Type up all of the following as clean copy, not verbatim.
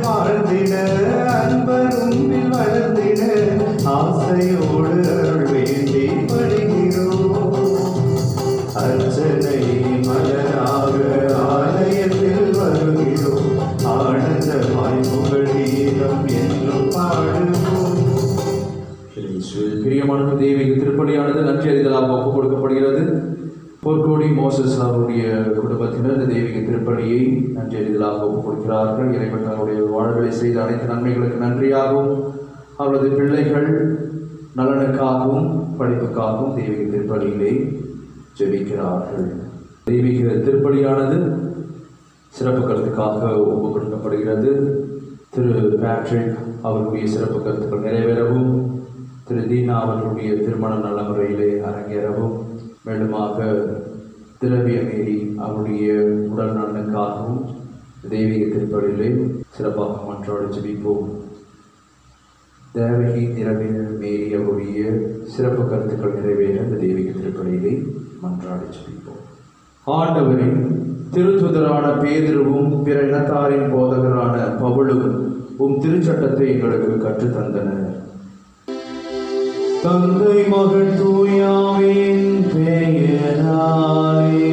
வாழ்ந்திட அன்பரும் வளர்ந்திட ஆசையோடு அருள் வேண்டி படுகிறோம். அர்ச்சனை மலராக ஆலயத்தில் வருகிறோம். ஆனந்தமாய் புகழ் கீதம் என்றும் பாடுவோம். பிரியமான தெய்வீக திருப்பலியானது நன்றி அறிதலாக ஒப்புக் கொடுக்கப்படுகிறது. பொற்கோடி மோசஸ் அவருடைய குடும்பத்தினர் இந்த தெய்வீக திருப்பலியை நன்றி அறிதலாக ஒப்புக் கொடுக்கிறார்கள். இறைவன் தன்னுடைய வாழ்வுகளை செய்த அனைத்து நன்மைகளுக்கு நன்றியாகவும் அவரது பிள்ளைகள் நலனுக்காகவும் படிப்புக்காகவும் தெய்வீக திருப்பலியிலே ஜெபிக்கிறார்கள். தெய்வீக திருப்பலியானது சிறப்பு கருத்துக்காக ஒப்புக் கொடுக்கப்படுகிறது. திரு பேட்ரிக் அவர்களுடைய சிறப்பு கருத்துக்கள் நிறைவேறவும், திரு தீனா அவர்களுடைய திருமண நலமுறையிலே அரங்கேறவும், மேலுமாக திரவிய மேரி அவருடைய உடல் நலனுக்காகவும் தெய்வீக திருப்பலியிலே சிறப்பாக மன்றாடி ஜெபிப்போம். தேவகி திரவிய மேரி அவருடைய சிறப்பு கருத்துக்கள் நிறைவேற இந்த தெய்வீக திருப்பலியிலே மன்றாடி ஜெபிப்போம். ஆண்டவரின் திருத்துதரான பேதுருவும் பிற இனத்தாரின் போதகரான பவுலும் திருச்சட்டத்தை எங்களுக்கு கற்றுத்தந்தனர். தந்தை மகன் தூயாவின் பெயராலே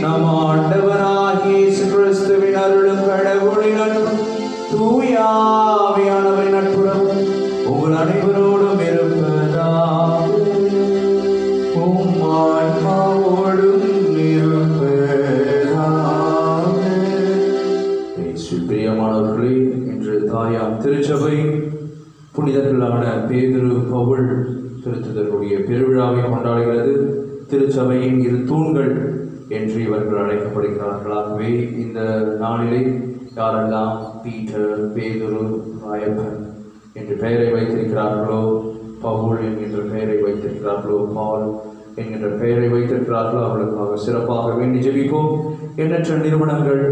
நம் ஆண்டவராகிய இயேசு கிறிஸ்துவின் அருளும் கடவுளின் அன்பும் தூயாவியானவரின் நட்புறவும் உங்கள் அனைவரோடும் இருப்பதாக உம் ஆன்மாவோடும் இருப்பதாக. பிரியமானவர்களே, இன்று தாயாம் திருச்சபை புனிதர்களான பேதுரு பவுல் திருத்துதருடைய பெருவிழாவை கொண்டாடுகிறது. திருச்சபையின் இரு தூண்கள் என்று இவர்கள் அழைக்கப்படுகிறார்களாகவே இந்த நாளிலே யாரெல்லாம் பீட்டர், பேதுரு, ராயப்பன் என்று பெயரை வைத்திருக்கிறார்களோ, பவுல் என்கின்ற பெயரை வைத்திருக்கிறார்களோ, பால் என்கின்ற பெயரை வைத்திருக்கிறார்களோ அவர்களுக்காக சிறப்பாக வேண்டி ஜெபிப்போம். எண்ணற்ற நிறுவனங்கள்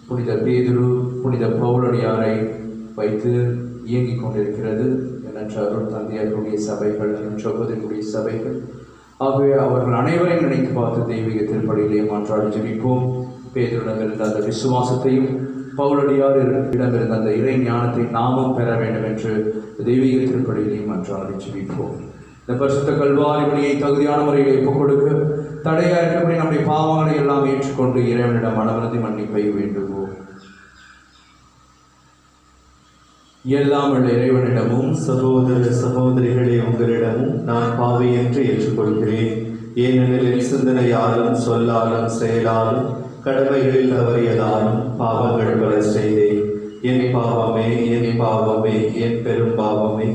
புனித பேதுரு, புனித பவுலடியாரை வைத்து இயங்கிக் கொண்டிருக்கிறது. எண்ணற்ற அருள் தந்தையர்களுடைய சபைகள், சகோதரர்களுடைய சபைகள் ஆகவே அவர்கள் அனைவரையும் நினைத்து பார்த்து தெய்வீக திருப்பலியிலே மன்றாடி ஜெபிப்போம். பேதுருடமிருந்த அந்த விசுவாசத்தையும் பவுலடியார் இடமிருந்த அந்த இறை ஞானத்தை நாமும் பெற வேண்டும் என்று தெய்வீக திருப்பலியிலே மன்றாடி ஜெபிப்போம். இந்த பரிசுத்த கல்வாரி வழியை தகுதியான முறையில் ஒப்புக் கொடுக்க தடையாக இருக்கபடி நம்முடைய பாவங்களை எல்லாம் ஏற்றுக்கொண்டு இறைவனிடம் மனவருந்தி மன்னிப்பை வேண்டுவோம். எல்லாம் உள்ள இறைவனிடமும் சகோதர சகோதரிகளே, உங்களிடமும் நான் பாவி என்று ஏற்றுக்கொள்கிறேன். ஏனெனில் என் சிந்தனையாலும் சொல்லாலும் செயலாலும் கடமைகளில் தவறியதாலும் பாவங்கள் பல செய்தேன். என் பாவமே, என் பாவமே, என் பெரும் பாவமே.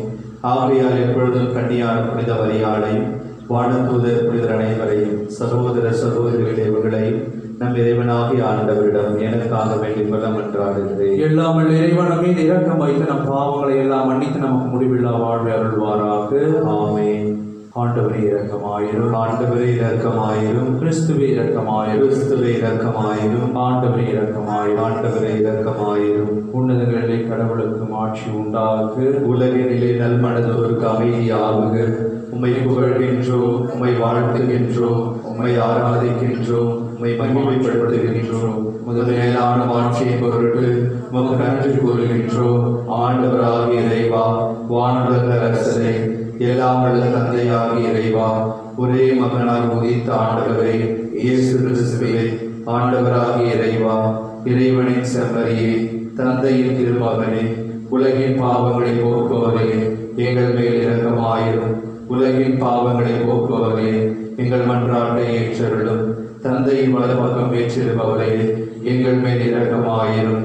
ஆகையால் எப்பொழுதும் கன்னியான புனித மரியாளையும் வானதூதர் புனிதர் அனைவரையும் சகோதர சகோதரிகளே இவர்களையும் நம் இறைவனாகிய ஆண்டவரிடம் எனக்காக வேண்டிக் கொள்ள மன்றாடுகிறேன். எல்லாம் இறைவன் மீது இரக்கம் வைத்து நம் பாவங்களை எல்லாம் மன்னித்து நமக்கு முடிவில்லா வாழ்வை அருள்வாராக. ஆமென். ஆண்டவரே இரக்கமாயிரும். ஆண்டவரே இரக்கமாயிரும். கிறிஸ்துவே இரக்கமாயிரும். கிறிஸ்துவே இரக்கமாயிரும். ஆண்டவரே இரக்கமாயிரும். ஆண்டவரே இரக்கமாயிரும். உன்னதங்களிலே கடவுளுக்கு ஆட்சி உண்டாக. உலகினிலே நல்மனதோருக்கு அமைதியாகுக. உம்மை புகழ்கின்றோம், உம்மை வாழ்த்துகின்றோம், உம்மை ஆராதிக்கின்றோம், உம்மை மகிமைப்படுத்துகின்றோம். முதலேலான ஆட்சியை பொருட்டு உமக்கு நன்றி கூறுகின்றோம். ஆண்டவராகிய இறைவா, வானுலக அரசரே, எல்லாம் வல்ல தந்தையாகிய இறைவா, ஒரே மகனாய் உதித்த ஆண்டவரே இயேசு கிறிஸ்துவே, ஆண்டவராகிய இறைவா, இறைவனின் செம்மறியே, தந்தையின் திருமகனே, உலகின் பாவங்களை போக்குவரே, எங்கள் மேல் இரக்கமாயிரும். உலகின் பாவங்களை போக்குவரே, எங்கள் மன்றாட்டை ஏற்றருளும். தந்தையின் வலது பக்கம் ஏற்றிருப்பவரே, எங்கள் மேல் இரக்கமாயிரும்.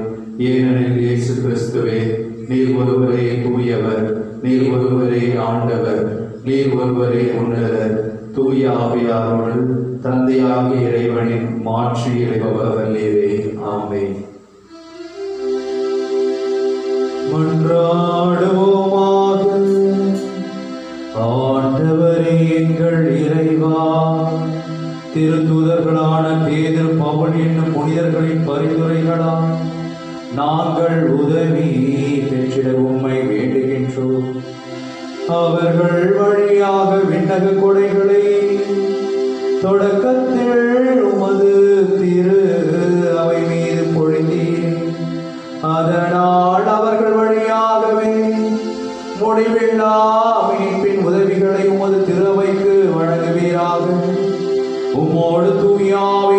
ஏனெனில் இயேசு கிறிஸ்துவே, நீர் ஒருவரே தூயவர், நீர் ஒருவரே ஆண்டவர், நீர் ஒருவரே உன்னதர். தூய ஆவியாரோடு தந்தையாகிய இறைவனின் மாற்றி இறைபவர் நீரே. ஆமென். மன்றாடுவோமாக. ஆண்டவரே எங்கள் இறைவா, திருத்தூதர்களான பேதுரு, பவுல் என்னும் புனிதர்களின் பரிந்துரைகளால் நாங்கள் உதவி பெற்றிட உம்மை வேண்டுகின்றோம். அவர்கள் வழியாக விண்ணக கொடைகளை தொடக்கத்தில் உமது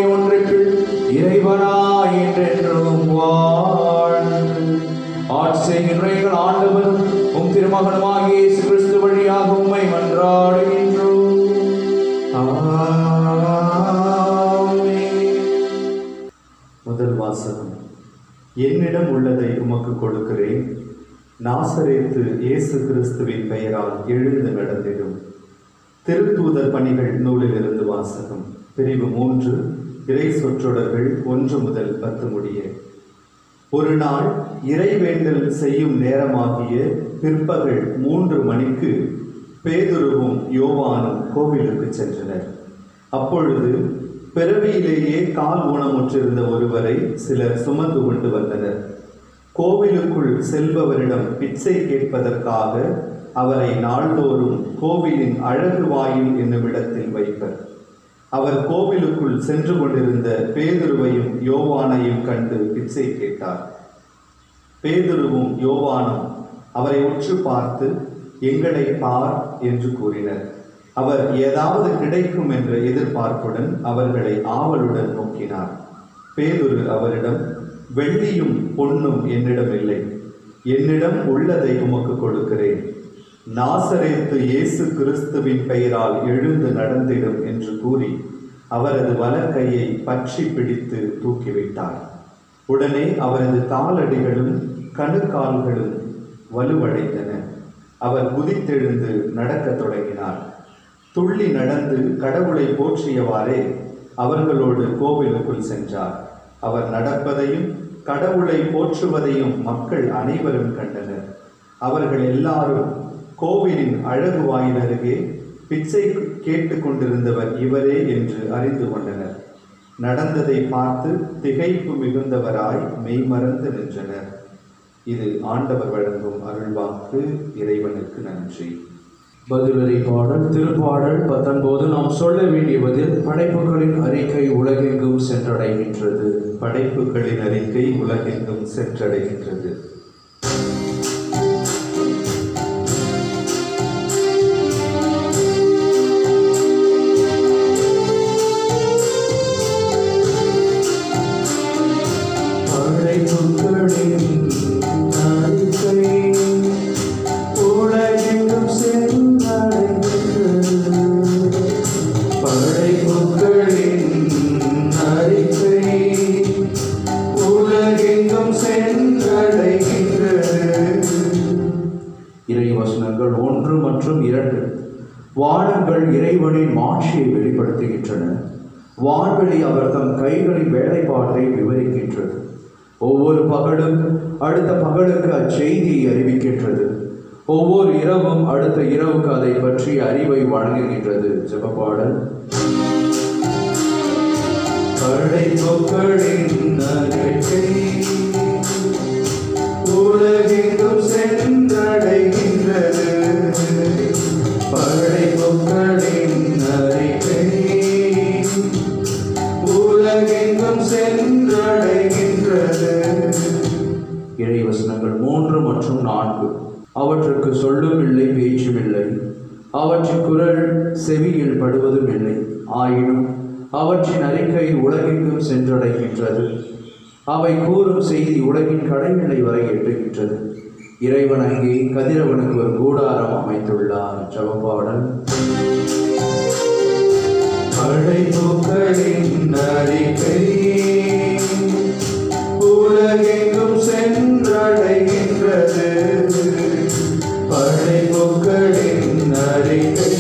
ஆவி ஒன்றுக்கு இறைவனாய் என்றென்றும் வாழ்ந்து ஆட்சி செய்கின்ற எங்கள் ஆண்டவரும் உம் திருமகனுமாகிய இயேசு கிறிஸ்து வழியாக உம்மை மன்றாடுகின்றோம். முதல் வாசகம். என்னிடம் உள்ளதை உமக்கு கொடுக்கிறேன். நாசரேத்து இயேசு கிறிஸ்துவின் பெயரால் எழுந்து நடந்திடும். திருத்தூதர் பணிகள் நூலிலிருந்து வாசகம். பிரிவு 3, இறை சொற்றொடர்கள் 1 முதல் 10 முடிய. ஒரு நாள் இறைவேண்டல் செய்யும் நேரமாகிய பிற்பகல் 3 மணிக்கு பேதுருவும் யோவானும் கோவிலுக்கு சென்றனர். அப்பொழுது பிறவியிலேயே கால் ஊனமுற்றிருந்த ஒருவரை சிலர் சுமந்து கொண்டு வந்தனர். கோவிலுக்குள் செல்பவரிடம் பிச்சை கேட்பதற்காக அவரை நாள்தோறும் கோவிலின் அழகு வாயில் என்னும் இடத்தில் வைப்பர். அவர் கோவிலுக்குள் சென்று கொண்டிருந்த பேதுருவையும் யோவானையும் கண்டு பிச்சை கேட்டார். பேதுருவும் யோவானும் அவரை உற்று பார்த்து, எங்களை பார் என்று கூறினர். அவர் ஏதாவது கிடைக்கும் என்ற எதிர்பார்ப்புடன் அவர்களை ஆவலுடன் நோக்கினார். பேதுரு அவரிடம், வெள்ளியும் பொன்னும் என்னிடம் இல்லை, என்னிடம் உள்ளதை உமக்கு கொடுக்கிறேன். நாசரேத்து இயேசு கிறிஸ்துவின் பெயரால் எழுந்து நடந்திடும் என்று கூறி அவரது வலக்கையை பற்றி பிடித்து தூக்கிவிட்டார். உடனே அவரது காலடிகளும் கணுக்கால்களும் வலுவடைந்தன. அவர் குதித்தெழுந்து நடக்கத் தொடங்கினார். துள்ளி நடந்து கடவுளை போற்றியவாறே அவர்களோடு கோவிலுக்குள் சென்றார். அவர் நடப்பதையும் கடவுளை போற்றுவதையும் மக்கள் அனைவரும் கண்டனர். அவர்கள் எல்லாரும் கோவிலின் அழகு வாயில் அருகே பிச்சை கேட்டு கொண்டிருந்தவர் இவரே என்று அறிந்து கொண்டனர். நடந்ததை பார்த்து திகைப்பு மிகுந்தவராய் மெய்மறந்து நின்றனர். இது ஆண்டவர் வழங்கும் அருள்வாக்கு. இறைவனுக்கு நன்றி. பதிலுரை பாடல். திருப்பாடல் 19. நாம் சொல்ல வேண்டிய பதில். படைப்புகளின் அறிக்கை உலகெங்கும் சென்றடைகின்றது. படைப்புகளின் அறிக்கை உலகெங்கும் சென்றடைகின்றது. இறைவசனங்கள் 1 மற்றும் 2. வானங்கள் இறைவனின் மாட்சியை வெளிப்படுத்துகின்றன. வான்வெளி அவர் தம் கைகளின் வேலைப்பாட்டை விவரிக்கின்றது. ஒவ்வொரு பகலும் அடுத்த பகலுக்கு அச்செய்தியை அறிவிக்கின்றது. ஒவ்வொரு இரவும் அடுத்த இரவுக்கு அதை பற்றிய அறிவை வழங்குகின்றது. ஜெபப்பாடல். படைப்புகளின் அறிக்கை உலகெங்கும் சென்றடைகின்றது. படைப்புகளின் அறிக்கை உலகெங்கும் சென்றடைகின்றது. இறைவசனங்கள் 3 மற்றும் 4. அவற்றுக்கு சொல்லும் இல்லை, பேச்சும் இல்லை, அவற்றின் குரல் செவியில் படுவதும் இல்லை. ஆயினும் அவற்றின் அறிக்கை உலகெங்கும் சென்றடைகின்றது. அவை கூறும் செய்தி உலகின் கடைநிலை வரை எட்டுகின்றது. இறைவன் அங்கே கதிரவனுக்கு ஒரு கூடாரம் அமைத்துள்ளார். ஜெபப்பாடல். படைப்புகளின் அறிக்கை உலகெங்கும் சென்றடைகின்றது. படைப்புகளின் அறிக்கை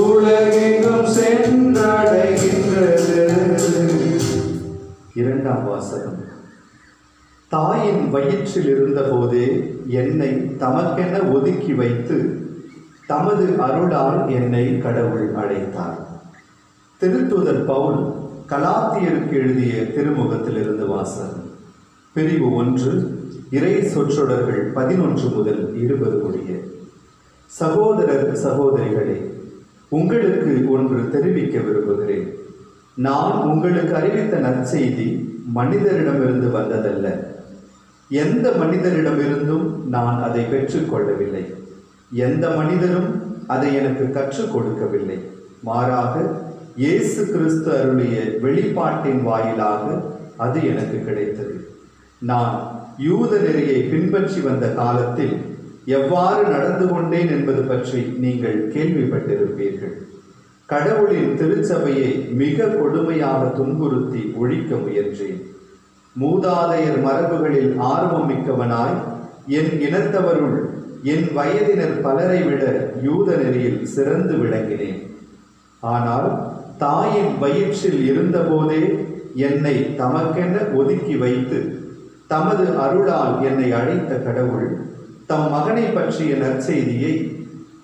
உலகெங்கும் சென்றடைகின்றது. இரண்டாம் வாசகம். தாயின் வயிற்றில் இருந்த போதே என்னை தமக்கென ஒதுக்கி வைத்து தமது அருளால் என்னை கடவுள் அழைத்தார். திருத்தூதர் பவுல் கலாத்தியருக்கு எழுதிய திருமுகத்திலிருந்து வாசகம். பிரிவு 1, இறை சொற்றொடர்கள் 11 முதல் 20 முடிய. சகோதரர் சகோதரிகளே, உங்களுக்கு ஒன்று தெரிவிக்க விரும்புகிறேன். நான் உங்களுக்கு அறிவித்த நற்செய்தி மனிதரிடமிருந்து வந்ததல்ல. எந்த மனிதரிடமிருந்தும் நான் அதை பெற்றுக்கொள்ளவில்லை. எந்த மனிதரும் அதை எனக்கு கற்றுக் கொடுக்கவில்லை. மாறாக இயேசு கிறிஸ்து அருளிய வெளிப்பாட்டின் வாயிலாக அது எனக்கு கிடைத்தது. நான் யூத நெறியை பின்பற்றி வந்த காலத்தில் எவ்வாறு நடந்து கொண்டேன் என்பது பற்றி நீங்கள் கேள்விப்பட்டிருப்பீர்கள். கடவுளின் திருச்சபையை மிக கொடுமையாக துன்புறுத்தி ஒழிக்க முயன்றேன். மூதாதையர் மரபுகளில் ஆர்வமிக்கவனாய் என் இனத்தவருள் என் வயதினர் பலரை விட யூத நெறியில் சிறந்து விளங்கினேன். ஆனால் தாயின் வயிற்றில் இருந்தபோதே என்னை தமக்கென ஒதுக்கி வைத்து தமது அருளால் என்னை அழைத்த கடவுள் தம் மகனை பற்றிய நற்செய்தியை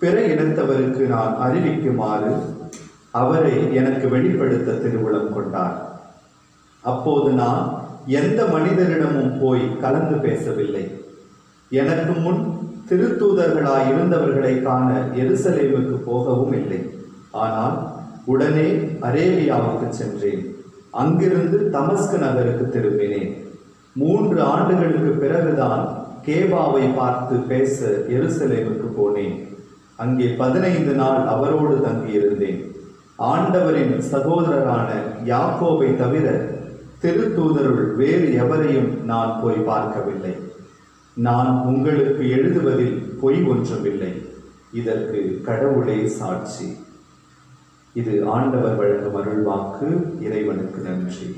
பிற இனத்தவருக்கு நான் அறிவிக்குமாறு அவரை எனக்கு வெளிப்படுத்த திருவுளம் கொண்டார். அப்போது நான் எந்த மனிதரிடமும் போய் கலந்து பேசவில்லை. எனக்கு முன் திருத்தூதர்களாய் இருந்தவர்களை காண எருசலேமுக்கு போகவும் இல்லை. ஆனால் உடனே அரேபியாவுக்கு சென்றேன். அங்கிருந்து தமஸ்கு நகருக்கு திரும்பினேன். 3 ஆண்டுகளுக்கு பிறகுதான் கேபாவை பார்த்து பேச எருசலேமுக்கு போனேன். அங்கே 15 நாள் அவரோடு தங்கியிருந்தேன். ஆண்டவரின் சகோதரரான யாக்கோபை தவிர திருத்தூதருள் வேறு எவரையும் நான் போய் பார்க்கவில்லை. நான் உங்களுக்கு எழுதுவதில் பொய் ஒன்றுமில்லை. இதற்கு கடவுளே சாட்சி. இது ஆண்டவர் வழங்கும் அருள்வாக்கு. இறைவனுக்கு நன்றி.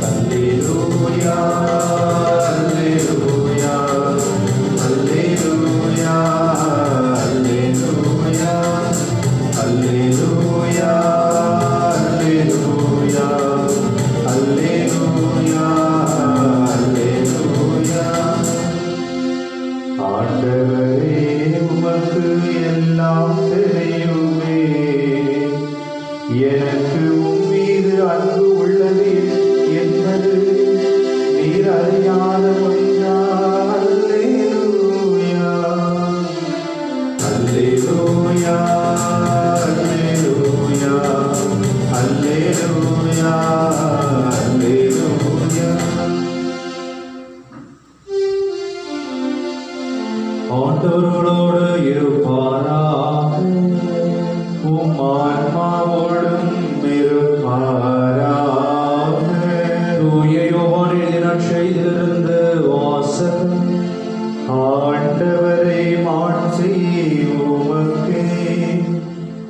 அல்லேலூயா, அல்லேலூயா, அல்லேலூயா, அல்லேலூயா, அல்லேலூயா, அல்லேலூயா, அல்லேலூயா, அல்லேலூயா. ஆண்டவரே, உமக்கு எல்லாம் தெரியுமே. எனக்கு உம் மீது அன்பு உள்ளது என்பது நீர் அறியாத ஒன்றா? அல்லேலூயா, அல்லேலூயா, அல்லேலூயா, அல்லேலூயா, அல்லேலூயா. ஆண்டவரோடு இருப்பாராக, உம் ஆன்மாவோடும் இருப்பாராக. தூய யோவான் எழுதின நற்செய்தியிலிருந்து வாசகம். ஆண்டவரை மாட்சி உமக்கே.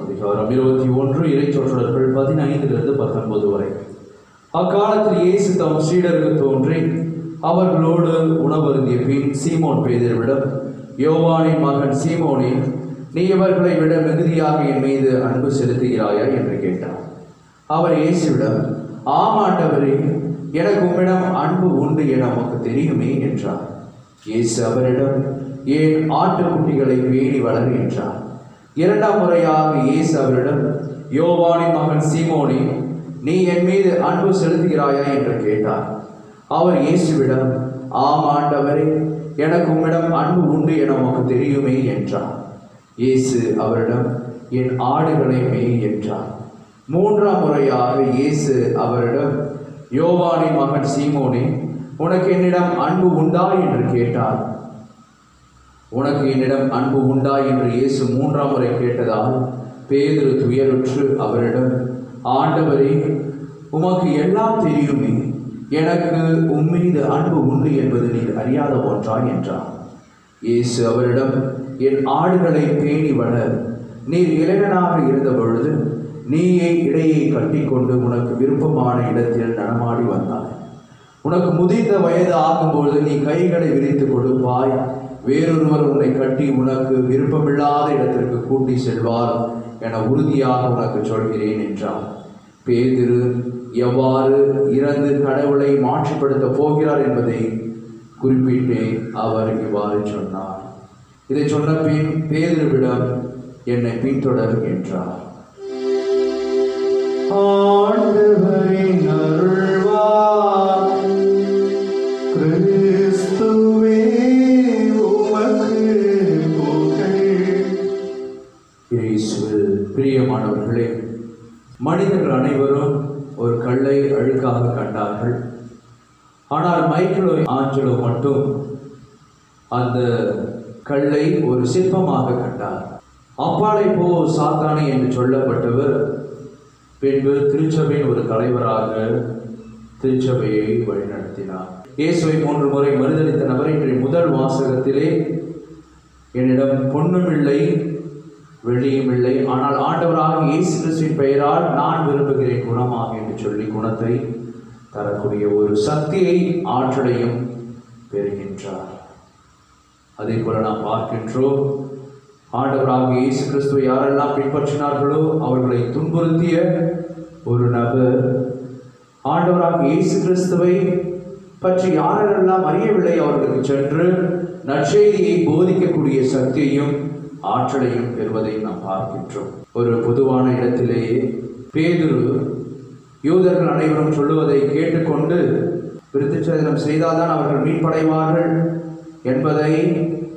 அதிகாரம் 21, இறைச்சொற்றொடர்கள் 15 - 19 வரை. அக்காலத்தில் இயேசு தம் சீடருக்கு தோன்றி அவர்களோடு உணவருந்திய பின் சீமோன் பேதுருவிடம், யோவானின் மகன் சீமோனே, நீ இவர்களை விட மிகுதியாக என் மீது அன்பு செலுத்துகிறாயா என்று கேட்டார். அவர் இயேசுவிடம், ஆம் ஆண்டவரே, எனக்கு உம்மிடம் அன்பு உண்டு என உமக்கு தெரியுமே என்றார். இயேசு அவரிடம், ஏன் ஆட்டுக்குட்டிகளை பேணி வளர் என்றார். 2ஆம் முறையாக இயேசு அவரிடம், யோவானின் மகன் சீமோனே, நீ என் மீது அன்பு செலுத்துகிறாயா என்று கேட்டார். அவர் இயேசுவிடம், ஆம் ஆண்டவரே, எனக்கு உம்மிடம் அன்பு உண்டு என உமக்கு தெரியுமே என்றார். இயேசு அவரிடம், என் ஆடுகளை மேய் என்றார். 3ஆம் முறையாக இயேசு அவரிடம், யோவானின் மகன் சீமோனே, உனக்கு என்னிடம் அன்பு உண்டா என்று கேட்டார். உனக்கு என்னிடம் அன்பு உண்டா என்று இயேசு 3ஆம் முறை கேட்டதால் பேதுரு துயருற்று அவரிடம், ஆண்டவரே, உமக்கு எல்லாம் தெரியுமே, எனக்கு உம்மீது அன்பு உண்டு என்பது நீர் அறியாத ஒன்றாய் என்றார். இயேசு அவரிடம், என் ஆடுகளை பேணி வளர். நீர் இளைஞனாக இருந்த பொழுது நீயே இடையை கட்டிக்கொண்டு உனக்கு விருப்பமான இடத்தில் நடமாடி வந்தாய். உனக்கு முதிர்ந்த வயது ஆகும்பொழுது நீ கைகளை விரித்து கொடுப்பாய். வேறொருவர் உன்னை கட்டி உனக்கு விருப்பமில்லாத இடத்திற்கு கூட்டி செல்வார் என உறுதியாக உனக்கு சொல்கிறேன் என்றார். பேதுரு எவ்வாறு இறந்து கடவுளை மாற்றிப்படுத்த போகிறார் என்பதை குறிப்பிட்டு அவர் இவ்வாறு சொன்னார். இதை சொன்ன பின் பேதுருவிடம், என்னை பின்தொடர் என்றார். ஆண்டவரின் அருள்வாக்கு. கிறிஸ்துவே உமக்கு புகழ். இயேசுவில் பிரியமானவர்களே, மனிதர்கள் அனைவரும் ஒரு கல்லை அழுக்காக கண்டார்கள். ஆனால் மைக்கேலோ ஆஞ்சலோ மட்டும் அந்த கல்லை ஒரு சிற்பமாக கண்டார். அப்பாலை போ சாத்தானே என்று சொல்லப்பட்டவர் பின்பு திருச்சபையின் ஒரு தலைவராக திருச்சபையை வழிநடத்தினார். இயேசுவை 3 முறை மறுதலித்த நபர் இன்றைய முதல் வாசகத்திலே என்னிடம் பொன்னும் இல்லை வெள்ளியும் இல்லை, ஆனால் ஆண்டவராக இயேசு கிறிஸ்துவின் பெயரால் நான் விரும்புகிறேன் குணமாக என்று சொல்லி குணத்தை தரக்கூடிய ஒரு சக்தியை ஆற்றலையும் பெறுகின்றார். அதே போல நாம் பார்க்கின்றோம், ஆண்டவராக இயேசு கிறிஸ்துவை யாரெல்லாம் பின்பற்றினார்களோ அவர்களை துன்புறுத்திய ஒரு நபர் ஆண்டவராக இயேசு கிறிஸ்துவை பற்றி யாரெல்லாம் அறியவில்லை அவர்களுக்கு சென்று நற்செய்தியை போதிக்கக்கூடிய சக்தியையும் ஆற்றலையும் பெறுவதை நாம் பார்க்கின்றோம். ஒரு பொதுவான இடத்திலேயே பேதுரு யூதர்கள் அனைவரும் சொல்லுவதை கேட்டுக்கொண்டு விருத்தசேதனம் செய்தால்தான் அவர்கள் மீட்படைவார்கள் என்பதை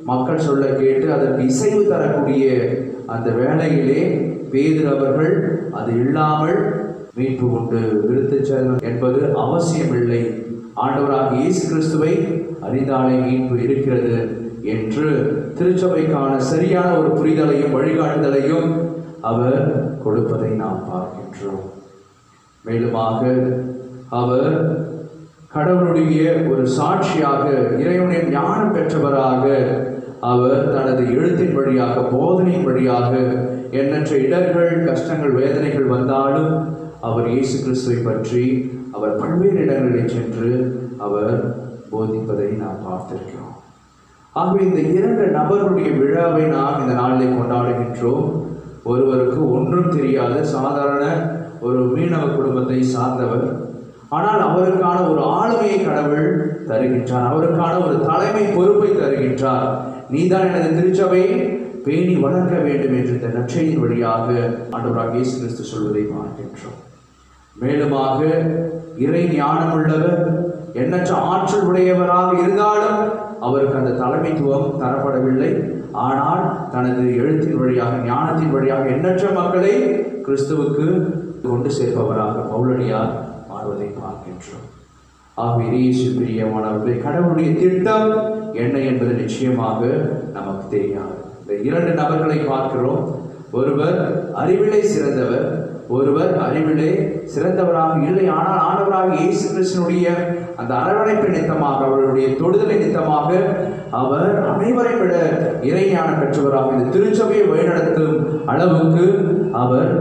மக்கள் சொல்ல கேட்டு அதற்கு இசைவு தரக்கூடிய அந்த வேளையிலே பேதுரு அவர்கள் அது இல்லாமல் மீட்பு உண்டு, விருத்தசேதனம் என்பது அவசியமில்லை, ஆண்டவராக இயேசு கிறிஸ்துவை அறிந்தாலே மீட்பு இருக்கிறது என்று திருச்சபைக்கான சரியான ஒரு புரிதலையும் வழிகாட்டுதலையும் அவர் கொடுப்பதை நாம் பார்க்கின்றோம். மேலுமாக அவர் கடவுளுடைய ஒரு சாட்சியாக, இறைவனின் ஞானம் பெற்றவராக அவர் தனது எழுத்தின் வழியாக, போதனையின் வழியாக எண்ணற்ற இடர்கள், கஷ்டங்கள், வேதனைகள் வந்தாலும் அவர் இயேசு கிறிஸ்துவை பற்றி அவர் பல்வேறு இடங்களில் சென்று அவர் போதிப்பதை நாம் பார்த்திருக்கிறோம். ஆகவே இந்த 2 நபர்களுடைய விழாவை நாம் இந்த நாளிலே கொண்டாடுகின்றோம். ஒருவருக்கு ஒன்றும் தெரியாத சாதாரண ஒரு மீனவ குடும்பத்தை சார்ந்தவர், ஆனால் அவருக்கான ஒரு ஆளுமையை கடவுள் தருகின்றார், அவருக்கான ஒரு தலைமை பொறுப்பை தருகின்றார். நீதான் எனது திருச்சபையை பேணி வளர்க்க வேண்டும் என்று இந்த நற்செய்தியின் வழியாக ஆண்டவராக இயேசு கிறிஸ்து சொல்வதை பார்க்கின்றோம். மேலுமாக இறை ஞானம் உள்ளவர், எண்ணற்ற ஆற்றல் உடையவராக இருந்தாலும் அவருக்கு அந்த தலைமைத்துவம் தரப்படவில்லை. ஆனால் தனது எழுத்தின் வழியாக, ஞானத்தின் வழியாக எண்ணற்ற மக்களை கிறிஸ்துவுக்கு கொண்டு சேர்ப்பவராக பவுலடியார் மாறுவதை பார்க்கின்றோம். ஆகவே பிரியமானவர்களே, கடவுளுடைய திட்டம் என்ன என்பது நிச்சயமாக நமக்கு தெரியாது. இந்த 2 நபர்களை பார்க்கிறோம். ஒருவர் அறிவிலே சிறந்தவர், ஒருவர் அறிவிலே சிறந்தவராக இல்லை. ஆனால் ஆண்டவராக இயேசு கிறிஸ்துவினுடைய அந்த அரவணைப்பு நிமித்தமாக, அவருடைய தொடுதலை நிமித்தமாக அவர் அனைவரை விட இறைஞானம் பெற்றவராக இந்த திருச்சபையை வழிநடத்தும் அளவுக்கு அவர்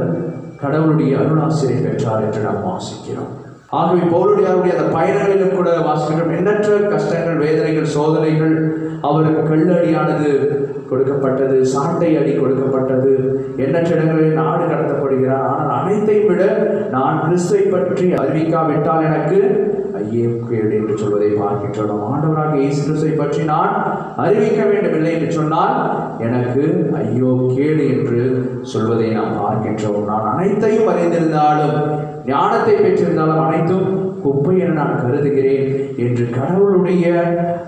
கடவுளுடைய அருளாசிரியை பெற்றார் என்று நாம் வாசிக்கிறோம். ஆகவே பவுலடியாருடைய அந்த பயணங்களிலும் கூட வாசிக்கிறோம், எண்ணற்ற கஷ்டங்கள், வேதனைகள், சோதனைகள், அவருக்கு கல்லடியானது கொடுக்கப்பட்டது, சாட்டை அடி கொடுக்கப்பட்டது, எண்ணற்ற இடங்களில் நாடு கடத்தப்படுகிறார். ஆனால் அனைத்தையும் விட நான் கிறிஸ்துவை பற்றி அறிவிக்காவிட்டால் எனக்கு ஐயே கேடு என்று சொல்வதை பார்க்கின்றோம். ஆண்டவராக இயேசு கிறிஸ்துவை பற்றி நான் அறிவிக்க வேண்டுமில்லை என்று சொன்னால் எனக்கு ஐயோ கேடு என்று சொல்வதை நாம் பார்க்கின்றோம். நான் அனைத்தையும் அறிந்திருந்தாலும், ஞானத்தை பெற்றிருந்தாலும் அனைத்தும் குப்பை என நான் கருதுகிறேன் என்று கடவுளுடைய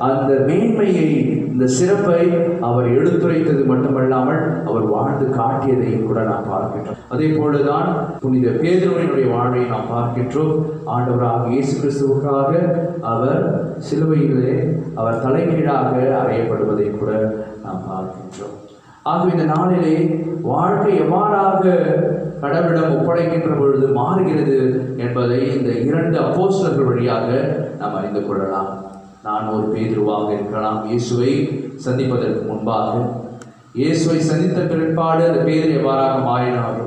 அந்த மேன்மையை, இந்த சிறப்பை அவர் எடுத்துரைத்தது மட்டுமல்லாமல் அவர் வாழ்ந்து காட்டியதையும் கூட நாம் பார்க்கின்றோம். அதே போலதான் புனித பேதுருவினுடைய வாழ்வை நாம் பார்க்கின்றோம். ஆண்டவராக இயேசு கிறிஸ்துவுக்காக அவர் சிலுவையிலே அவர் தலைகீழாக அறையப்படுவதை கூட நாம் பார்க்கின்றோம். ஆகவே இந்த நாளிலே வாழ்க்கை எவ்வாறாக கடவுளிடம் ஒப்படைக்கின்ற பொழுது மாறுகிறது என்பதை இந்த 2 அப்போஸ்தலர்கள் வழியாக நாம் அறிந்து கொள்ளலாம். நான் ஒரு பேதுருவாக இருக்கலாம். இயேசுவை சந்திப்பதற்கு முன்பாக, இயேசுவை சந்தித்த பிற்பாடு அந்த பேதுரு எவ்வாறாக மாறினாரோ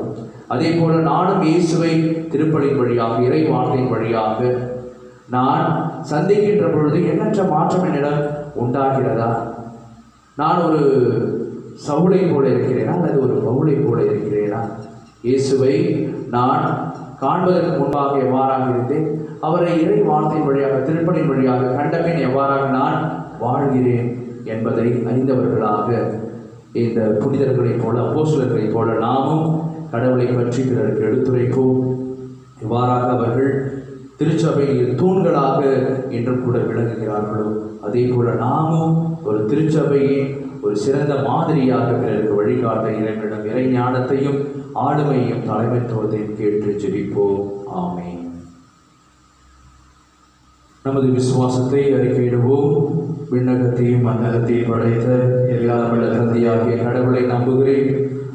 அதே போல நானும் இயேசுவை திருப்பலின் வழியாக, இறை வார்த்தையின் வழியாக நான் சந்திக்கின்ற பொழுது எண்ணற்ற மாற்றம் என்னிடம் உண்டாகிறதா? நான் ஒரு சவுளை போல இருக்கிறேனா அல்லது ஒரு பவுலை போல இருக்கிறேனா? இயேசுவை நான் காண்பதற்கு முன்பாக எவ்வாறாக இருந்தேன், அவரை இறை வார்த்தையின் வழியாக, திருப்பலின் வழியாக கண்டபின் எவ்வாறாக நான் வாழ்கிறேன் என்பதை அறிந்தவர்களாக இந்த புனிதர்களைப் போல, அப்போஸ்தலர்களைப் போல நாமும் கடவுளை பற்றி பிறருக்கு எடுத்துரைப்போம். இவ்வாறாக அவர்கள் திருச்சபையில் தூண்களாக இன்றும் கூட விளங்குகிறார்களோ அதே போல நாமும் ஒரு திருச்சபையின் ஒரு சிறந்த மாதிரியாக பிறருக்கு வழிகாட்ட இறைவனிடம் இறை ஞானத்தையும் ஆளுமையும் தலைமைத்துவத்தையும் கேட்டு ஜெபிப்போம். ஆமென். நமது விசுவாசத்தை அறிக்கையிடுவோம். விண்ணகத்தையும் மன்னகத்தையும் படைத்த எல்லாம் வல்ல தந்தையாகிய கடவுளை நம்புகிறேன்.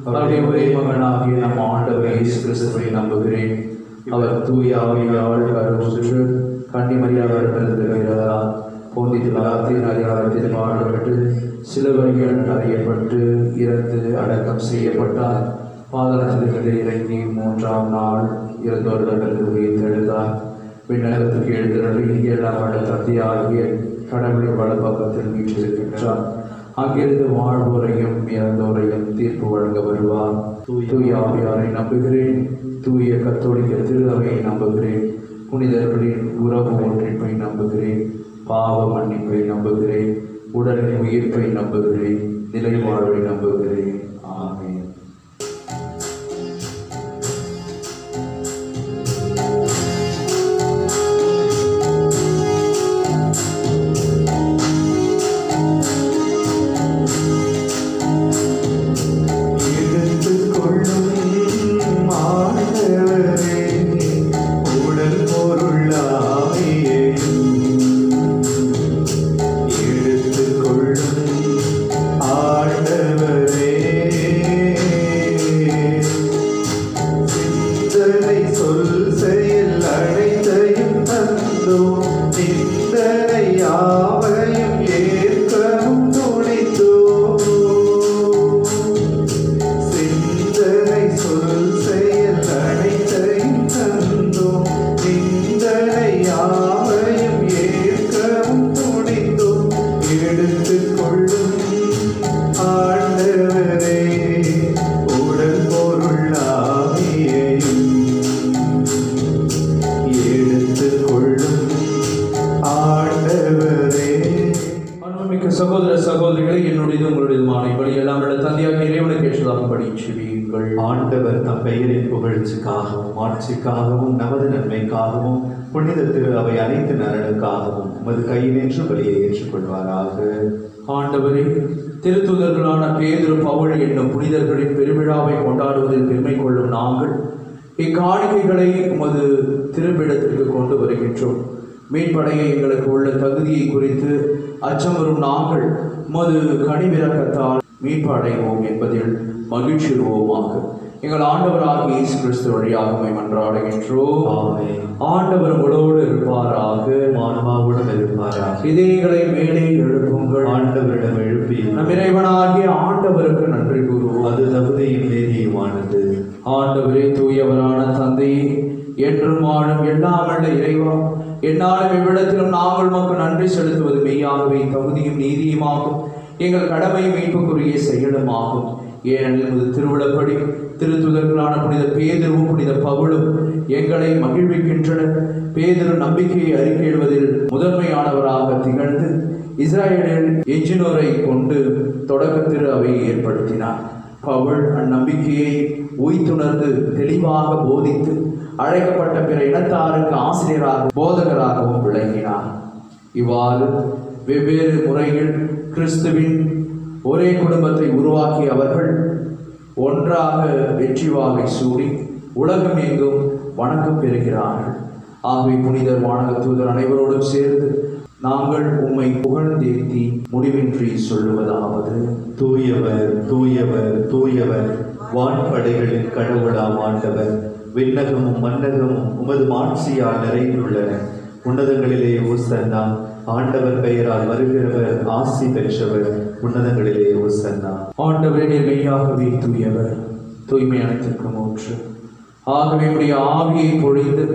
அவருடைய ஒரே மகனாகிய நம் ஆண்டவர் இயேசு கிறிஸ்துவை நம்புகிறேன். அவர் தூய ஆவியால் கருவுற்று கன்னிமரியாவிடமிருந்து பிறந்தார். போந்தி பிலாத்தின் அதிகாரத்தில் பாடுபட்டு சிலுவையில் அறையப்பட்டு இறந்து அடக்கம் செய்யப்பட்டார். பாதாளத்திலிருந்து இறங்கி 3ஆம் நாள் இறந்தோரிடமிருந்து உயிர்த்தெழுந்தார். விண்ணகத்துக்கு எழுந்தருளி எல்லாம் வல்ல தந்தையாகிய கடவுளின் வலப்பக்கத்தில் வீற்றிருக்கின்றார். அங்கிருந்து வாழ்வோரையும் இறந்தோரையும் தீர்ப்பு வழங்க வருவார். தூய ஆவியாரை நம்புகிறேன். தூய கத்தோலிக்க திரு அவையை நம்புகிறேன். புனிதர்களின் உறவு ஒன்றிப்பை நம்புகிறேன். பாவ மன்னிப்பை நம்புகிறேன். உடலின் உயிர்ப்பை நம்புகிறேன். நிலை வாழ்வை நம்புகிறேன். ஆமென். சகோதர சகோதரிகளை என்னுடையது உங்களுடையதுமான இப்படி எல்லாம் தந்தையாக இறைவனுக்கு ஏற்றதாகும்படி செவியுங்கள். ஆண்டவர் தம் பெயரின் புகழ்ச்சிக்காகவும் ஆட்சிக்காகவும் நமது நன்மைக்காகவும் புனித திரு அவை அனைத்து நலனுக்காகவும் உமது கையினின்று பலியை ஏற்றுக்கொள்வாராக. ஆண்டவரே, திருத்துதர்களான பேதுரு பவுல் என்னும் புனிதர்களின் பெருவிழாவை கொண்டாடுவதில் பெருமை கொள்ளும் நாங்கள் இக்காணிக்கைகளை உமது திருப்பிடத்திற்கு கொண்டு வருகின்றோம். மீன்படைய எங்களுக்கு உள்ள தகுதியை குறித்து அச்சம் வரும் நாங்கள் உமது கனிவிரக்கத்தால் மீட்படைவோம் என்பதில் மகிழ்ச்சியுறுவோமாக. எங்கள் ஆண்டவராகிய இயேசு கிறிஸ்து வழியாக மன்றாடுகின்றோம். ஆண்டவர் உங்களோடு இருப்பாராக, ஆன்மாவுடன் இருப்பாராக. இதயங்களை மேலே எழுப்புங்கள். ஆண்டவரிடம் எழுப்பி நம் இறைவனாகிய ஆண்டவருக்கு நன்றி கூறுவோம். அது தகுதியும் நீதியுமானது. ஆண்டவரே, தூயவரான தந்தையே, என்றும் வாழும் எல்லாம் வல்ல இறைவா, என்னாலும் இவ்விடத்திலும் நாங்கள் உமக்கு நன்றி செலுத்துவது மெய்யாகவே தகுதியும் நீதியுமாகும். எங்கள் கடமை மீட்புக்குரிய செயலுமாகும். ஏனெனில் இது திருவிழப்படி திருத்துதர்களான புனித பேதுருவும் புனித பவுலும் எங்களை மகிழ்விக்கின்றனர். பேதுரு நம்பிக்கையை அறிக்கையிடுவதில் முதன்மையானவராக திகழ்ந்து இஸ்ராயேலில் எஞ்சினோரை கொண்டு தொடக்க திரு அவையை ஏற்படுத்தினார். பவுல் அந்நம்பிக்கையை உய்த்துணர்ந்து தெளிவாக போதித்து அழைக்கப்பட்ட பிற இனத்தாருக்கு ஆசிரியராக போதகராகவும் விளங்கினார். இவ்வாறு வெவ்வேறு முறையில் கிறிஸ்துவின் ஒரே குடும்பத்தை உருவாக்கிய அவர்கள் ஒன்றாக வெற்றி வாகை சூடி உலகம் எங்கும் வணக்கம் பெறுகிறார்கள். ஆகவே புனிதர் வானக தூதர் அனைவரோடும் சேர்ந்து நாங்கள் உம்மை புகழ்ந்தேத்தி முடிவின்றி சொல்லுவதாவது: தூயவர் தூயவர் தூயவர், வான்படைகளின் கடவுளாம் ஆண்டவர். விண்ணகமும் மன்னகமும் உமது மாட்சியால் நிறைந்துள்ளன. உன்னதங்களிலே ஓசன்னா. ஆண்டவர் பெயரால் வருகிறவர் ஆசி பெற்றவர். உன்னதங்களிலே ஓசன்னா. ஆண்டவரே, மெய்யாகவே தூயவர், தூய்மை அனைத்திற்கும் ஊற்று. ஆகவே உடைய ஆவியை பொழிந்து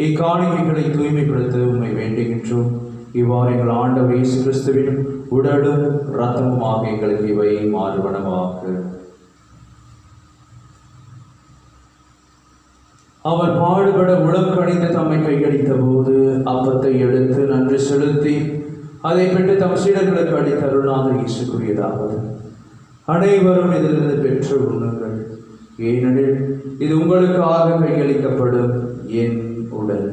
இக்காணிக்கைகளை தூய்மைப்படுத்த உம்மை வேண்டுகின்றோம். இவ்வாறு எங்கள் ஆண்டவர் இயேசு கிறிஸ்துவின் உடலும் இரத்தமுமாக எங்களுக்கு இவை மாறுபனவாக. அவர் பாடுபட உளம் கணிந்து தம்மை கையளித்த போது அப்பத்தை எடுத்து நன்றி செலுத்தி அதை பெற்று தம் சீடர்களுக்கு அளித்த அருள்நாதர் இயேசு கூறியதாவது: அனைவரும் இதிலிருந்து பெற்று உண்ணுங்கள், ஏனெனில் இது உங்களுக்காக கையளிக்கப்படும் என் உடல்.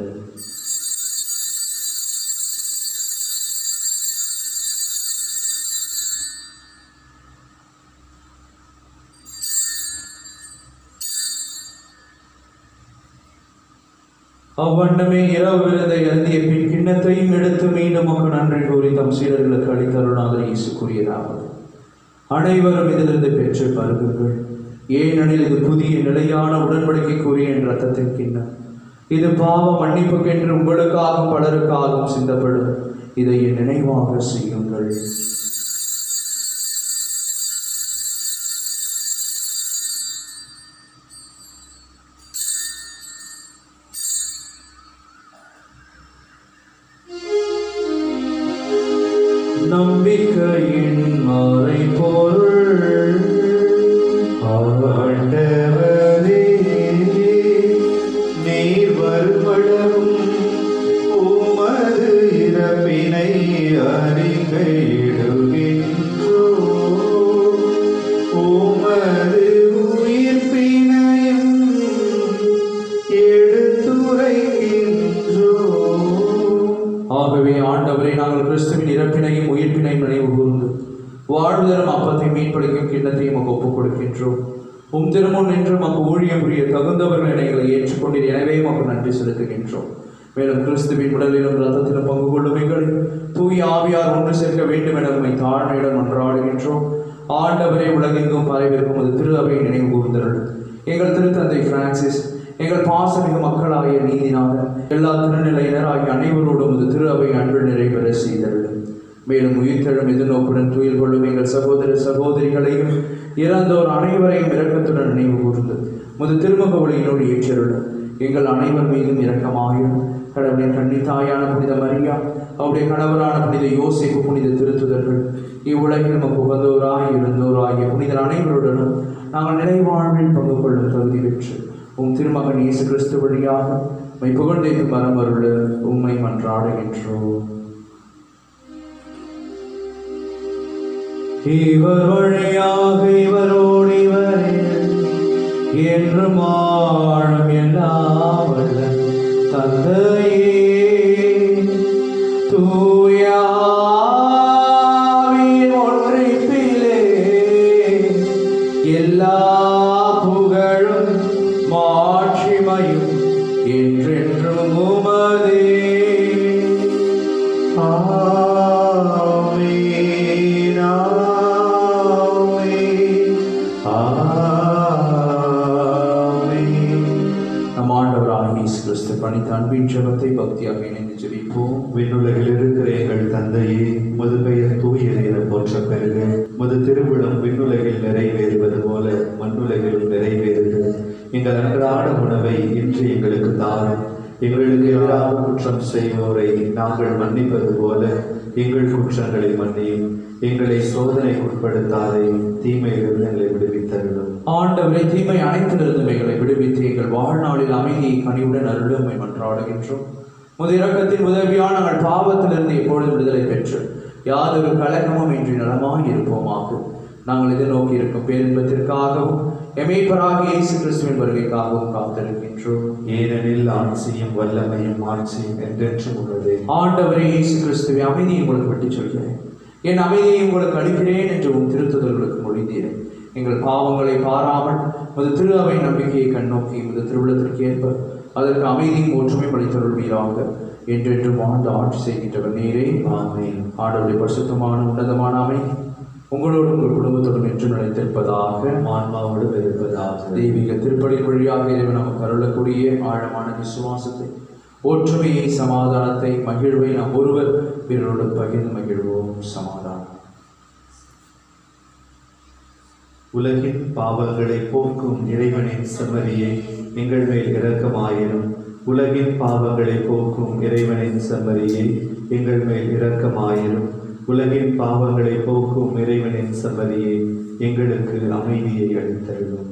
அவ்வண்ணமே இரவு விருந்தை அருந்திய பின் கிண்ணத்தையும் எடுத்து மீண்டும் மக்கள் நன்றி கூறி தம் சீடர்களுக்கு அளித்தருளாதர் இயேசு கூறியதாவது: அனைவரும் இதிலிருந்து பெற்று பருகுங்கள். ஏனெனில் இது புதிய நிலையான உடன்படிக்கைக்குரிய என் இரத்தத்தின் கிண்ணம். இது பாவ மன்னிப்புக்கென்று உங்களுக்காகவும் பலருக்காகவும் சிந்தப்படும். இதை என் நினைவாக செய்யுங்கள். நம்பிக்கையின் மறைபொருள் ஆண்டவரே, நீர் வருமளவும் உமது இறப்பினை அறிக்கையிடுகின்றோம். உமது உயிர்ப்பினையும் எடுத்துரைக்கின்றோம். ஆகவே ஆண்டவரை, நாங்கள் கிறிஸ்துவின் இறப்பினையும் உயிர்ப்பினையும் நினைவு கூர்ந்து வாழ்வுதரும் அப்பத்தை மீன்பளிக்கும் கிண்ணத்தையும் ஒப்புக் கொடுக்கின்றோம். திருமுன் நின்று மக்கு ஊழியம் புரிய தகுந்தவர்கள் எங்களை ஏற்றுக்கொண்டீர். எனவே மக்கள் நன்றி செலுத்துகின்றோம். மேலும் கிறிஸ்துவின் உடலிலும் இரத்தத்திலும் பங்கு கொள்ளும் எங்களை தூய ஆவியார் ஒன்று சேர்க்க வேண்டும் என உண்மை தாழ்மையுடன் மன்றாடுகின்றோம். ஆண்டவரே, உலகெங்கும் பரவிருக்கும் அது திரு அவையை நினைவு கூர்ந்தருள். எங்கள் திருத்தந்தை பிரான்சிஸ், எங்கள் பாசமிகு மக்களாகிய நீதிநாதன், எல்லா திருநிலையினர் ஆகிய அனைவரோடும் இது திரு அவை அன்பு நிறைவேற செய்தருள். மேலும் உயிர்த்தெழும் எதிர்நோக்குடன் துயில் கொள்ளும் எங்கள் சகோதர சகோதரிகளையும் இறந்தோர் அனைவரையும் இரக்கத்துடன் நினைவு கூர்ந்து முது திருமுக ஒளியினோடு ஏற்றருள். எங்கள் அனைவர் மீதும் இரக்கமாயும் கடவுளின் கன்னித்தாயான புனித மரியா, அவருடைய கணவரான புனித யோசேப்பு, புனித திருத்துதர்கள், இவ்வுலகில் நமக்கு உகந்தோராய் இருந்தோராகிய புனிதர் அனைவருடனும் நாங்கள் நிறைவாழ்வில் பங்கு கொள்ளும் தகுதி பெற்று திருமகன் இயேசு கிறிஸ்து வழியாக புகழ்ந்தேத்து மரம் அருள உம்மை மன்றாடுகின்றோம். இவர் வழியாக இவரோடு இவரில் என்று வாழும் எல்லாம் வல்ல தந்தையே, தூய ஆவியின் ஒன்றிப்பிலே எல்லா புகழும் மாட்சிமையும் என்றென்றும் உமதே. பணித்த அன்பின் ஜெபத்தை பக்தியாக இணைந்து ஜெபிப்போம். விண்ணுலகில் இருக்கிற எங்கள் தந்தையே, உமது பெயர் தூயது என போற்றப் பெறுக. உமது திருவிழம் விண்ணுலகில் நிறைவேறுவது போல மண்ணுலகிலும் நிறைவேறுக. எங்கள் அன்றாட உணவை இன்று எங்களுக்கு தாரும். எங்களுக்கு எதிராக குற்றம் செய்வோரை நாங்கள் மன்னிப்பது போல எங்கள் குற்றங்களை மன்னியும். எங்களை சோதனைக்குட்படுத்தாதே, தீமையிலிருந்து எங்களை விடுவித்தருளும். ஆண்டவரை, தீமை அனைத்திலிருந்தும் எங்களை விடுவித்து எங்கள் வாழ்நாளில் அமைதியை கனிவுடன் அருளுமை மன்றாடுகின்றோம். முது இரக்கத்தின் உதவியால் நாங்கள் பாவத்திலிருந்து எப்பொழுது விடுதலை பெற்று யாதொரு கலக்கமும் இன்றி நலமாய் இருப்போமாக. நாங்கள் எதிர்நோக்கி இருக்கும் பேரின்பத்திற்காகவும் எமேய்ப்பராகிய இயேசு கிறிஸ்துவின் வருகைக்காகவும் காத்திருக்கின்றோம். ஏனெனில் ஆட்சியும் வல்லமையும் மாட்சியும் என்றென்றும் உள்ளது. ஆண்டவரே இயேசு கிறிஸ்துவை, அமைதியை உங்களுக்கு விட்டுச் சொல்கிறேன், என் அமைதியை உங்களுக்கு அளிக்கிறேன் என்று திருத்துதல்களுக்கு மொழிந்தீரேன். எங்கள் பாவங்களை பாராமல் முது திரு அவை நம்பிக்கையை கண்ணோக்கி முது திருவிழத்திற்கு ஏற்ப அதற்கு அமைதியும் ஒற்றுமை அளித்தருள்வீராக. என்றென்றும் வாழ்ந்து ஆட்சி செய்கின்றவர் நீரே. ஆமென். ஆண்டவருடைய பரிசுத்தமான உன்னதமான அமைதி உங்களோடு உங்கள் குடும்பத்தோடும் என்று நிலைத்திருப்பதாக, ஆன்மாவோடு இருப்பதாக. தெய்வீக திருப்பலின் வழியாக இறைவன் நமக்கு அருளக்கூடிய ஆழமான விசுவாசத்தை, ஒற்றுமையை, சமாதானத்தை, மகிழ்வை நாம் ஒருவர் பிறரோடு பகிர்ந்து மகிழ்வோம். சமாதானம். உலகின் பாவங்களை போக்கும் இறைவனின் செம்மறியை எங்கள் மேல் இரக்கமாயிரும். உலகின் பாவங்களை போக்கும் இறைவனின் செம்மறியை எங்கள் மேல் இரக்கமாயிரும். உலகின் பாவங்களை போக்கும் இறைவனின் செம்மறியை எங்களுக்கு அமைதியை அளித்தருளும்.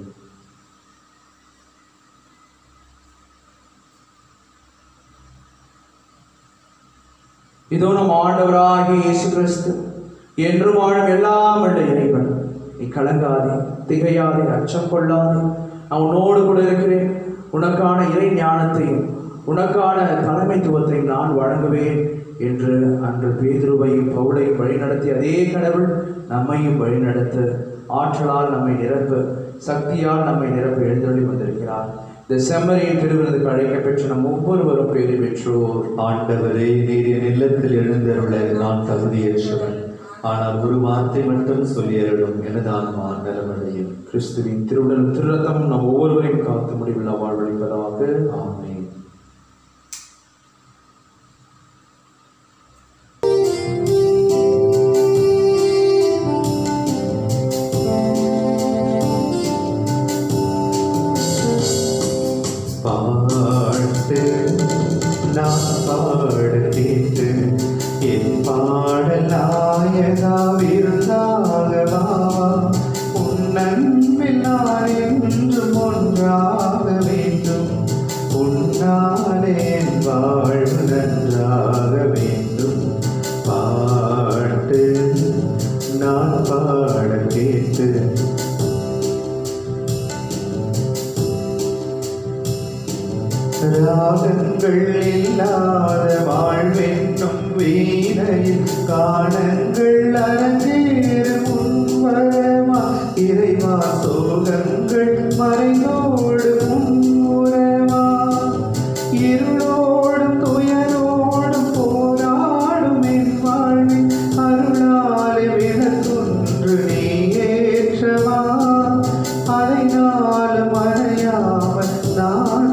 இதோ நம் ஆண்டவராகிய இயேசு கிறிஸ்து என்றும் வாழும் எல்லாம் உள்ள இறைவன், நீ கலங்காதே, திகையாதே, அச்சம் கொள்ளாதே, நான் உன்னோடு கூட இருக்கிறேன். உனக்கான இறை ஞானத்தையும் உனக்கான தலைமைத்துவத்தையும் நான் வழங்குவேன் என்று அன்று பேதுருவையும் பவுலையும் வழிநடத்திய அதே கடவுள் நம்மையும் வழிநடத்த, ஆற்றலால் நம்மை நிரப்ப, சக்தியால் நம்மை நிரப்ப எழுந்தருளி வந்திருக்கிறார். இந்த செம்மறியின் திருவிருந்துக்கு அழைக்கப்பெற்ற நம் ஒவ்வொருவரும் பேரை பெற்றோர். ஆண்டவரே, நீர் என் இல்லத்தில் எழுந்தருள நான் தகுதியற்றவன். ஆனால் ஒரு வார்த்தை மட்டும் சொல்லியருளும், எனது ஆன்மா நலமடையும். கிறிஸ்துவின் திருவுடலும் திருரத்தம் நம் ஒவ்வொருவரையும் காத்து முடிவில் வாழ்வளிப்பதாக. ஆமென். பாட்டு நான் பாட கேட்டு என் பாடலாயதாவிருந்தாகவா உன்னன்பில் நான் என்றும் ஒன்றாக வேண்டும். உன்னாலே என் வாழ்வு நன்றாக வேண்டும். பாட்டு நான் பாட கேட்டு ராகங்கள் இல்லாத வாழ்வென்னும் வீணையில் காணங்கள் அரங்கேறும் உன்வரமா இறைவா. சோகங்கள் மறைந்தோடு முன்முறமா இருளோடும் துயரோடும் போராடும் என் வாழ்வில் அருளாலே வினத்தொன்று நீ ஏற்றவா. அதை நாளும் அறையாமல் நான்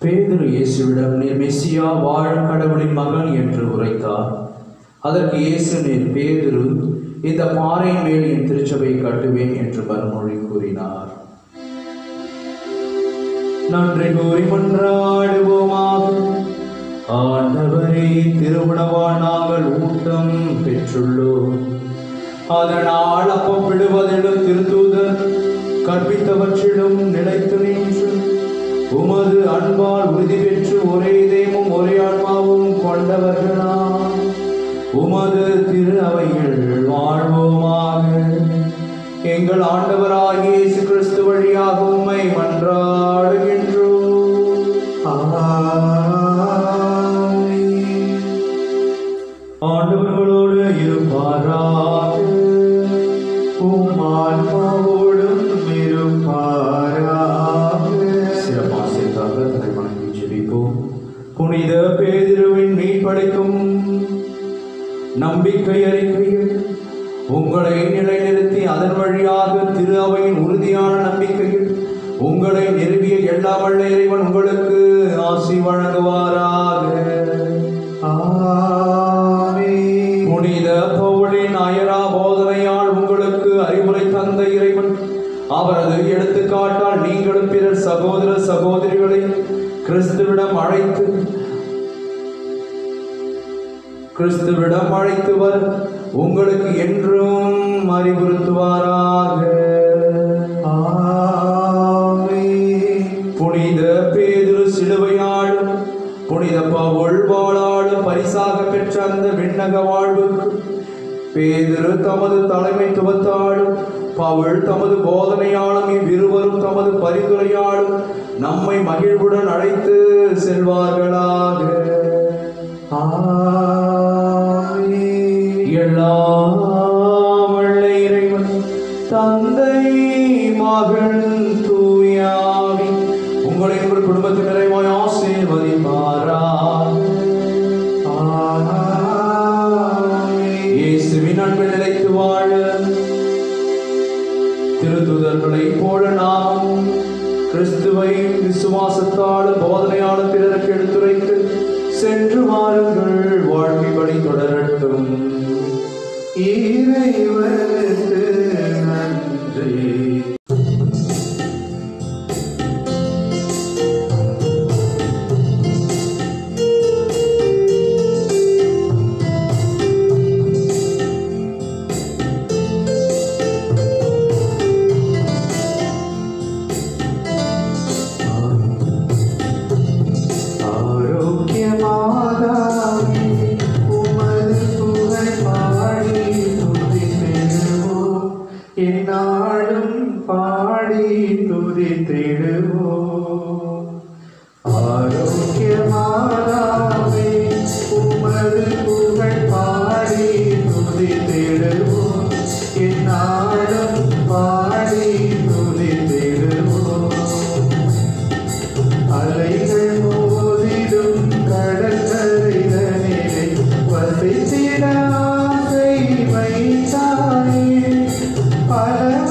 பேதுரு இயேசுவிடம், நீர் மெசியா வாழும் கடவுளின் மகன் என்று உரைத்தார். அதற்கு இயேசு, நீர் பேதுரு, இந்த பாறையின் மேல் என் திருச்சபையை கட்டுவேன் என்று மறுமொழி கூறினார். நன்றி கூறி மன்றாடுவோமாக. ஆண்டவரே, திருவுணவால் நாங்கள் ஊட்டம் பெற்றுள்ளோம். அதனால் அப்பம் விடுவதிலும் திருத்தூதர் கற்பித்தவற்றிலும் நிலைத்து நின்று உமது அன்பால் உறுதி பெற்று ஒரே இதயமும் ஒரே ஆன்மாவும் கொண்டவர்களாம் உமது திரு அவையில் வாழ்வோமாக. எங்கள் ஆண்டவராகிய இயேசு கிறிஸ்து வழியாக உம்மை மன்றாடுகின்றோம். ஆண்டவர்களோடு இருப்பாராக. உம்மான்மாவோடும் இருப்பாராக. சிறப்பாசிற்காக தலைவணங்கி ஜெபிப்போம். புனித பேதுருவின் மீட்பளிக்கும் நம்பிக்கை அறிக்கையில் உங்களை நிலைநிறுத்தி அதன் வழியாக திரு அவையின் உறுதியான நம்பிக்கையில் உங்களை நிறுவிய எல்லா வல்ல இறைவன் உங்களுக்கு ஆசி வழங்குவாராக. ஆமென். புனித பவுலின் அயரா போதனையால் உங்களுக்கு அறிவுரை தந்த இறைவன் அவரது எடுத்துக்காட்டால் நீங்களும் பிறர் சகோதர சகோதரிகளை கிறிஸ்துவிடம் அழைத்து வர உங்களுக்கு என்றும் அறிவுறுத்துவாராக. ஆமென். புனித பேதுரு சிலுவையாலும் புனித பவுல் வாளாலும் பரிசாக பெற்ற அந்த விண்ணக வாழ்வுக்கு பேதுரு தமது தலைமைத்துவத்தாலும் பவுல் தமது போதனையாலும் இவ்விருவரும் தமது பரிந்துரையாலும் நம்மை மகிழ்வுடன் அழைத்து செல்வார்களாக. எல்லாம் வல்ல இறைவன் தந்தை மகன் தூயாவி உங்களை உங்கள் குடும்பத்தில் நிறைவாய் ஆசீர்வதிப்பாராக. இயேசுவின் அன்பில் நிலைத்து வாழ திருத்துதர்களை போல நாம் கிறிஸ்துவை விசுவாசத்தாலும் போதனையாலும் பிறருக்கு எடுத்துரைத்து சென்று வாருங்கள். வாழ்வின்படி தொடரட்டும். இறைவனுக்கு நன்றி. ஆரோக்கியமாதாவே உமது புகழ் பாடி துதிப்பேன். பல